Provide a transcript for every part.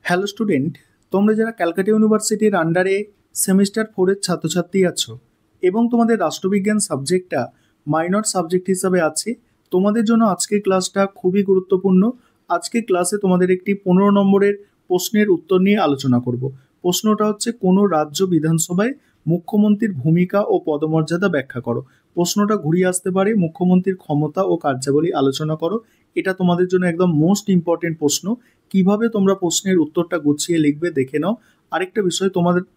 Hello student, তোমরা যারা ক্যালকাটা ইউনিভার্সিটির আন্ডারে সেমিস্টার 4-এর ছাত্রছাত্রী আছো এবং তোমাদের রাষ্ট্রবিজ্ঞান সাবজেক্টটা মাইনর সাবজেক্ট হিসাবে আছে, তোমাদের জন্য আজকের ক্লাসটা খুবই গুরুত্বপূর্ণ। আজকের ক্লাসে তোমাদের একটি 15 নম্বরের প্রশ্নের উত্তর নিয়ে আলোচনা করব। প্রশ্নটা হচ্ছে, কোনো রাজ্য বিধানসভায় মুখ্যমন্ত্রীর ভূমিকা ও পদমর্যাদা ব্যাখ্যা করো। প্রশ্নটা ঘুরিয়ে আসতে পারে, মুখ্যমন্ত্রীর ক্ষমতা ও কার্যাবলী আলোচনা করো। এটা তোমাদের জন্য একদম মোস্ট ইম্পর্টেন্ট প্রশ্ন। কিভাবে তোমরা প্রশ্নের উত্তরটা গুছিয়ে লিখবে দেখে নাও। আরেকটা বিষয়,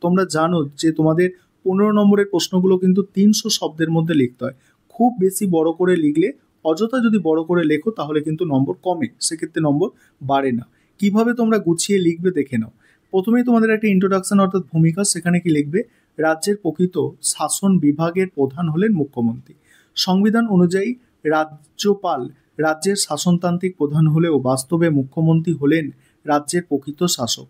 তোমরা জানো যে তোমাদের 15 নম্বরের প্রশ্নগুলো কিন্তু 300 শব্দের মধ্যে লিখতে হয়। খুব বেশি বড় করে লিখলে, অযথা যদি বড় করে লেখো তাহলে কিন্তু নম্বর কমে, সেক্ষেত্রে নম্বর বাড়ে না। কিভাবে তোমরা গুছিয়ে লিখবে দেখে নাও। প্রথমেই তোমাদের একটা ইন্ট্রোডাকশন অর্থাৎ ভূমিকা, সেখানে কি লিখবে? রাজ্যের প্রকৃত শাসন বিভাগের প্রধান হলেন মুখ্যমন্ত্রী। সংবিধান অনুযায়ী রাজ্যপাল রাজ্যের শাসনতান্ত্রিক প্রধান হলেও বাস্তবে মুখ্যমন্ত্রী হলেন রাজ্যের প্রকৃত শাসক।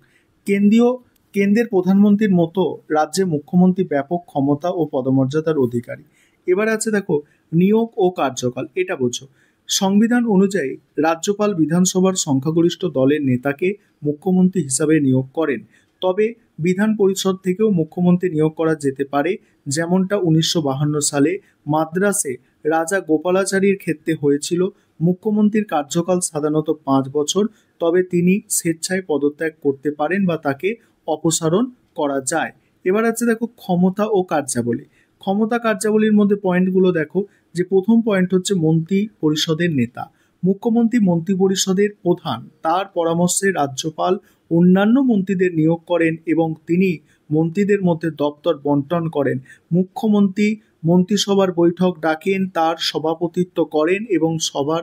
কেন্দ্রের প্রধানমন্ত্রীর মতো রাজ্যে মুখ্যমন্ত্রী ব্যাপক ক্ষমতা ও পদমর্যাদার অধিকারী। এবার আছে দেখো, নিয়োগ ও কার্যকাল, এটা বোঝো। সংবিধান অনুযায়ী রাজ্যপাল বিধানসভার সংখ্যাগরিষ্ঠ দলের নেতাকে মুখ্যমন্ত্রী হিসাবে নিয়োগ করেন। তবে বিধান পরিষদ থেকেও মুখ্যমন্ত্রী নিয়োগ করা যেতে পারে, যেমনটা 1952 সালে মাদ্রাসে রাজা গোপালাচারীর ক্ষেত্রে হয়েছিল। মুখ্যমন্ত্রীর কার্যকাল সাধারণত 5 বছর, তবে তিনি স্বেচ্ছায় পদত্যাগ করতে পারেন বা তাকে অপসারণ করা যায়। এবার আছে দেখো, ক্ষমতা ও কার্যাবলী। ক্ষমতা কার্যাবলীর মধ্যে পয়েন্টগুলো দেখো, যে প্রথম পয়েন্ট হচ্ছে মন্ত্রী পরিষদের নেতা। মুখ্যমন্ত্রী মন্ত্রী পরিষদের প্রধান, তার পরামর্শে রাজ্যপাল অন্যান্য মন্ত্রীদের নিয়োগ করেন এবং তিনি মন্ত্রীদের মধ্যে দপ্তর বন্টন করেন। মুখ্যমন্ত্রী মন্ত্রিসভার বৈঠক ডাকেন, তার সভাপতিত্ব করেন এবং সবার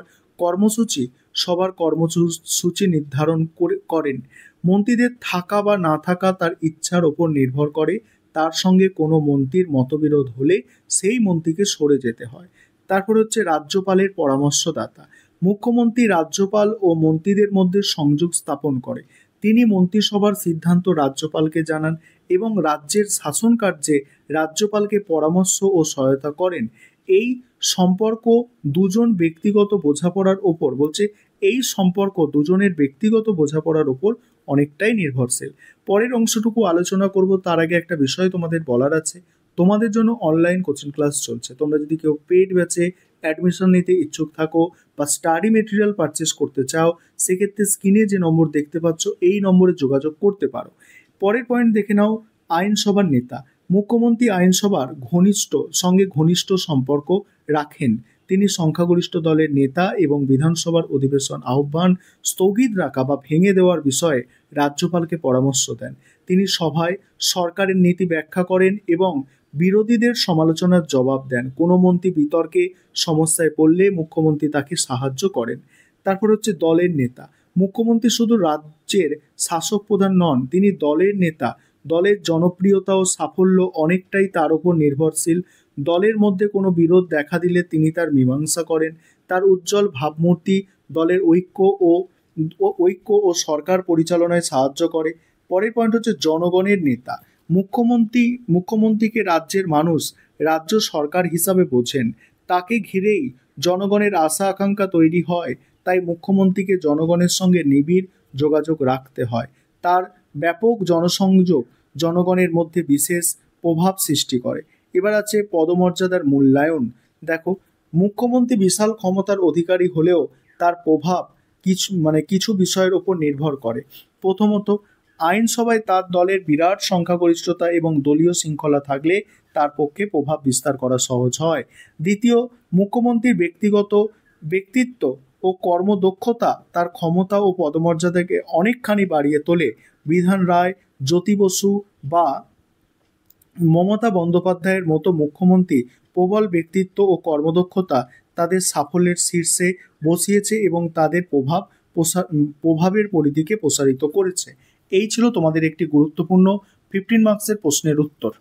কর্মসূচি নির্ধারণ করেন। মন্ত্রীদের থাকা বা না থাকা তার ইচ্ছার ওপর নির্ভর করে। তার সঙ্গে কোনো মন্ত্রীর মতবিরোধ হলে সেই মন্ত্রীকে সরে যেতে হয়। তারপর হচ্ছে রাজ্যপালের পরামর্শদাতা। মুখ্যমন্ত্রী রাজ্যপাল ও মন্ত্রীদের মধ্যে সংযোগ স্থাপন করে। তিনি মন্ত্রিসভার সিদ্ধান্ত রাজ্যপালকে জানান এবং রাজ্যের শাসন কার্যে রাজ্যপালকে পরামর্শ ও সহায়তা করেন। এই সম্পর্ক দুজনের ব্যক্তিগত বোঝাপড়ার ওপর অনেকটাই নির্ভরশীল। পরের অংশটুকু আলোচনা করব, তার আগে একটা বিষয় তোমাদের বলার আছে। তোমাদের জন্য অনলাইন কোচিং ক্লাস চলছে। তোমরা যদি কেউ পেইড ব্যাচে অ্যাডমিশন নিতে ইচ্ছুক থাকো বা স্টাডি মেটেরিয়াল পারচেস করতে চাও, সেক্ষেত্রে স্ক্রিনে যে নম্বর দেখতে পাচ্ছ এই নম্বরে যোগাযোগ করতে পারো। পরের পয়েন্ট দেখে নাও, আইনসভার নেতা। মুখ্যমন্ত্রী আইনসভার ঘনিষ্ঠ সম্পর্ক রাখেন। তিনি সংখ্যাগরিষ্ঠ দলের নেতা এবং বিধানসভার অধিবেশন আহ্বান, স্থগিত রাখা বা ভেঙে দেওয়ার বিষয়ে রাজ্যপালকে পরামর্শ দেন। তিনি সভায় সরকারের নীতি ব্যাখ্যা করেন এবং বিরোধীদের সমালোচনার জবাব দেন। কোনো মন্ত্রী বিতর্কে সমস্যায় পড়লে মুখ্যমন্ত্রী তাকে সাহায্য করেন। তারপর হচ্ছে দলের নেতা। মুখ্যমন্ত্রী শুধু রাজ্যের শাসক প্রধান নন, তিনি দলের নেতা। দলের জনপ্রিয়তা ও সাফল্য অনেকটাই তার উপর নির্ভরশীল। দলের মধ্যে কোনো বিরোধ দেখা দিলে তিনি তার মীমাংসা করেন। তার উজ্জ্বল ভাবমূর্তি দলের ঐক্য ও সরকার পরিচালনায় সাহায্য করে। পরের পয়েন্ট হচ্ছে জনগণের নেতা। মুখ্যমন্ত্রীকে রাজ্যের মানুষ রাজ্য সরকার হিসাবে বোঝেন। তাকে ঘিরেই জনগণের আশা আকাঙ্ক্ষা তৈরি হয়। তাই মুখ্যমন্ত্রীকে জনগণের সঙ্গে নিবিড় যোগাযোগ রাখতে হয়। তার ব্যাপক জনসংযোগ জনগণের মধ্যে বিশেষ প্রভাব সৃষ্টি করে। এবার আছে পদমর্যাদার মূল্যায়ন। দেখো, মুখ্যমন্ত্রী বিশাল ক্ষমতার অধিকারী হলেও তার প্রভাব কিছু বিষয়ের উপর নির্ভর করে। প্রথমত, আইনসভায় তার দলের বিরাট সংখ্যাগরিষ্ঠতা এবং দলীয় শৃঙ্খলা থাকলে তার পক্ষে প্রভাব বিস্তার করা সহজ হয়। দ্বিতীয়, মুখ্যমন্ত্রীর ব্যক্তিত্ব ও কর্মদক্ষতা তার ক্ষমতা ও পদমর্যাদাকে অনেকখানি বাড়িয়ে তোলে। বিধান রায়, জ্যোতি বসু বা মমতা বন্দ্যোপাধ্যায়ের মতো মুখ্যমন্ত্রী প্রবল ব্যক্তিত্ব ও কর্মদক্ষতা তাদের সাফল্যের শীর্ষে বসিয়েছে এবং তাদের প্রভাবের পরিধিকে প্রসারিত করেছে। এই ছিল তোমাদের একটি গুরুত্বপূর্ণ 15 মার্কসের প্রশ্নের উত্তর।